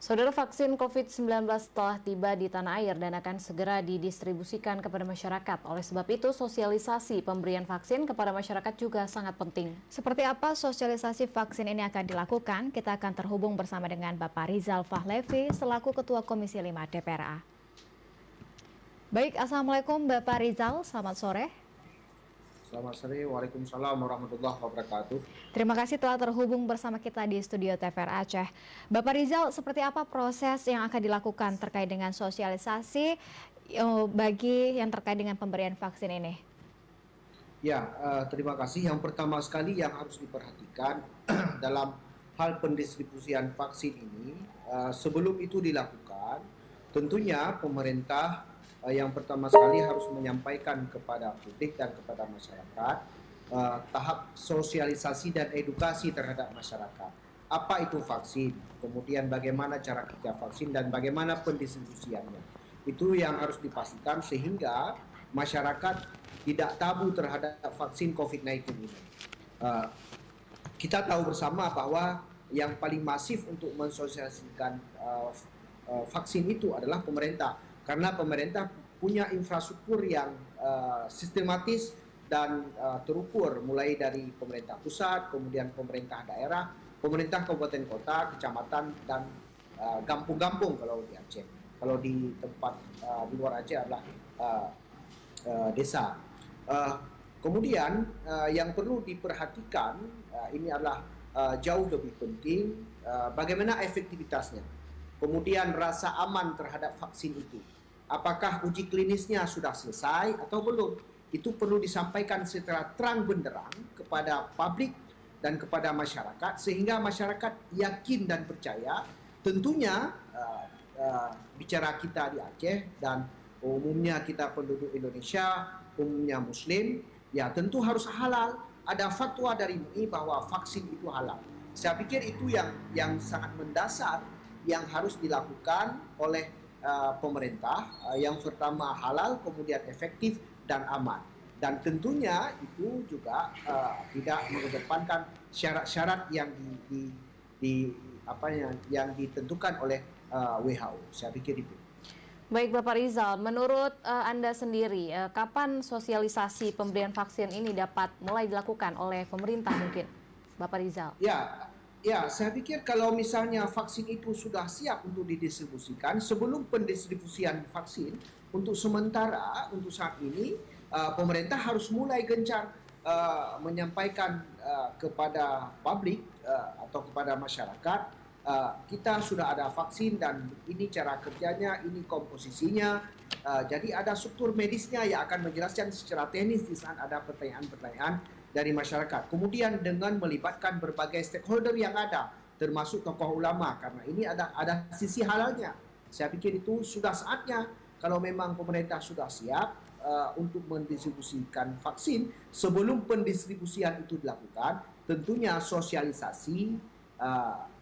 Saudara, vaksin COVID-19 telah tiba di tanah air dan akan segera didistribusikan kepada masyarakat. Oleh sebab itu, sosialisasi pemberian vaksin kepada masyarakat juga sangat penting. Seperti apa sosialisasi vaksin ini akan dilakukan? Kita akan terhubung bersama dengan Bapak Rizal Fahlevi selaku Ketua Komisi 5 DPRA. Baik, Assalamualaikum Bapak Rizal, selamat sore. Selamat sore, Waalaikumsalam warahmatullahi wabarakatuh. Terima kasih telah terhubung bersama kita di studio TVRI Aceh. Bapak Rizal, seperti apa proses yang akan dilakukan terkait dengan sosialisasi bagi yang terkait dengan pemberian vaksin ini? Ya, terima kasih. Yang pertama sekali yang harus diperhatikan dalam hal pendistribusian vaksin ini, sebelum itu dilakukan, tentunya pemerintah yang pertama sekali harus menyampaikan kepada publik dan kepada masyarakat tahap sosialisasi dan edukasi terhadap masyarakat. Apa itu vaksin, kemudian bagaimana cara kerja vaksin dan bagaimana pendistribusiannya. Itu yang harus dipastikan sehingga masyarakat tidak tabu terhadap vaksin COVID-19 ini. Kita tahu bersama bahwa yang paling masif untuk mensosialisasikan vaksin itu adalah pemerintah. Karena pemerintah punya infrastruktur yang sistematis dan terukur, mulai dari pemerintah pusat, kemudian pemerintah daerah, pemerintah kabupaten kota, kecamatan, dan kampung-kampung kalau di Aceh. Kalau di tempat di luar Aceh adalah desa. Kemudian yang perlu diperhatikan ini adalah jauh lebih penting bagaimana efektivitasnya. Kemudian rasa aman terhadap vaksin itu. Apakah uji klinisnya sudah selesai atau belum? Itu perlu disampaikan secara terang benderang kepada publik dan kepada masyarakat sehingga masyarakat yakin dan percaya. Tentunya bicara kita di Aceh dan umumnya kita penduduk Indonesia, umumnya Muslim, ya tentu harus halal. Ada fatwa dari MUI bahwa vaksin itu halal. Saya pikir itu yang sangat mendasar yang harus dilakukan oleh pemerintah. Yang pertama halal, kemudian efektif dan aman. Dan tentunya itu juga tidak mengedepankan syarat-syarat yang yang ditentukan oleh WHO. Saya pikir itu. Baik Bapak Rizal, menurut Anda sendiri, kapan sosialisasi pemberian vaksin ini dapat mulai dilakukan oleh pemerintah mungkin? Bapak Rizal. Ya, saya pikir kalau misalnya vaksin itu sudah siap untuk didistribusikan, sebelum pendistribusian vaksin, untuk sementara, untuk saat ini, pemerintah harus mulai gencar menyampaikan kepada publik atau kepada masyarakat, kita sudah ada vaksin dan ini cara kerjanya, ini komposisinya. Jadi ada struktur medisnya yang akan menjelaskan secara teknis di saat ada pertanyaan-pertanyaan dari masyarakat. Kemudian dengan melibatkan berbagai stakeholder yang ada, termasuk tokoh ulama, karena ini ada sisi halalnya. Saya pikir itu sudah saatnya kalau memang pemerintah sudah siap untuk mendistribusikan vaksin. Sebelum pendistribusian itu dilakukan, tentunya sosialisasi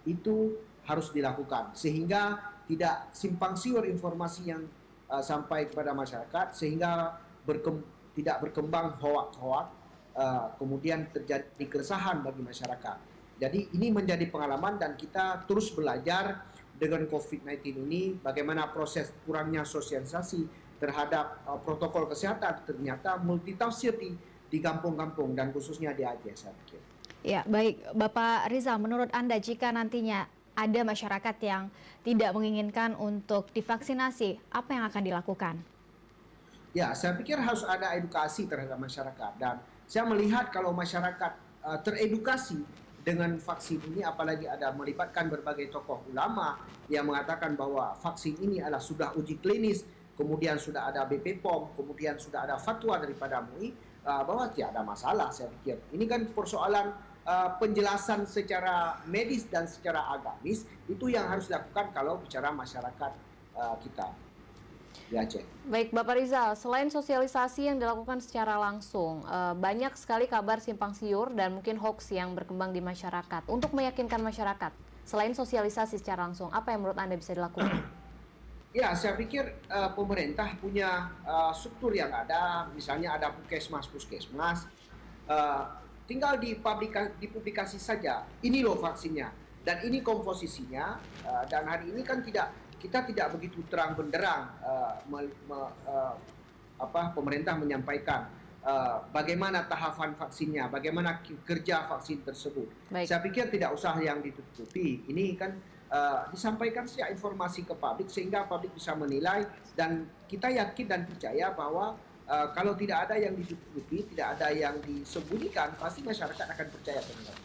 itu harus dilakukan sehingga tidak simpang siur informasi yang sampai kepada masyarakat sehingga tidak berkembang hoak-hoak. Kemudian terjadi keresahan bagi masyarakat. Jadi ini menjadi pengalaman dan kita terus belajar dengan COVID-19 ini bagaimana proses kurangnya sosialisasi terhadap protokol kesehatan ternyata multitafsir di kampung-kampung dan khususnya di Aceh, saya pikir. Ya, baik Bapak Rizal, menurut Anda jika nantinya ada masyarakat yang tidak menginginkan untuk divaksinasi, apa yang akan dilakukan? Ya, saya pikir harus ada edukasi terhadap masyarakat dan saya melihat kalau masyarakat teredukasi dengan vaksin ini, apalagi ada melibatkan berbagai tokoh ulama yang mengatakan bahwa vaksin ini adalah sudah uji klinis, kemudian sudah ada BPOM, kemudian sudah ada fatwa daripada MUI, bahwa tidak ada masalah. Saya pikir ini kan persoalan penjelasan secara medis dan secara agamis, itu yang harus dilakukan kalau bicara masyarakat kita di Aceh. Baik Bapak Rizal, selain sosialisasi yang dilakukan secara langsung, banyak sekali kabar simpang siur dan mungkin hoax yang berkembang di masyarakat. Untuk meyakinkan masyarakat, selain sosialisasi secara langsung, apa yang menurut Anda bisa dilakukan? Ya, saya pikir pemerintah punya struktur yang ada, misalnya ada puskesmas, tinggal dipublikasi saja, ini loh vaksinnya. Dan ini komposisinya, dan hari ini kan kita tidak begitu terang benderang pemerintah menyampaikan bagaimana tahapan vaksinnya, bagaimana kerja vaksin tersebut. Baik. Saya pikir tidak usah yang ditutupi. Ini kan disampaikan secara informasi ke publik sehingga publik bisa menilai, dan kita yakin dan percaya bahwa kalau tidak ada yang ditutupi, tidak ada yang disembunyikan, pasti masyarakat akan percaya terhadap.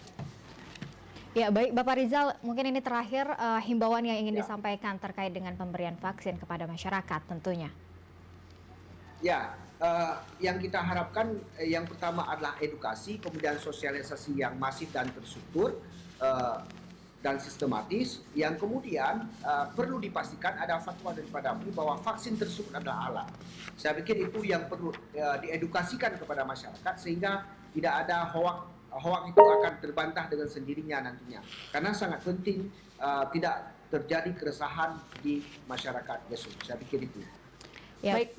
Ya, baik Bapak Rizal, mungkin ini terakhir himbauan yang ingin Ya. disampaikan terkait dengan pemberian vaksin kepada masyarakat tentunya. Ya, yang kita harapkan yang pertama adalah edukasi, kemudian sosialisasi yang masif dan terstruktur dan sistematis. Yang kemudian perlu dipastikan ada fatwa daripada MUI bahwa vaksin tersebut adalah halal. Saya pikir itu yang perlu diedukasikan kepada masyarakat sehingga tidak ada hoak itu akan terbantah dengan sendirinya nantinya. Karena sangat penting tidak terjadi keresahan di masyarakat besok. Saya pikir itu. Ya. Baik.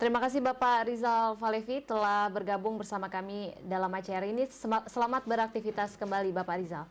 Terima kasih Bapak Rizal Falevi telah bergabung bersama kami dalam acara ini. Selamat beraktivitas kembali Bapak Rizal.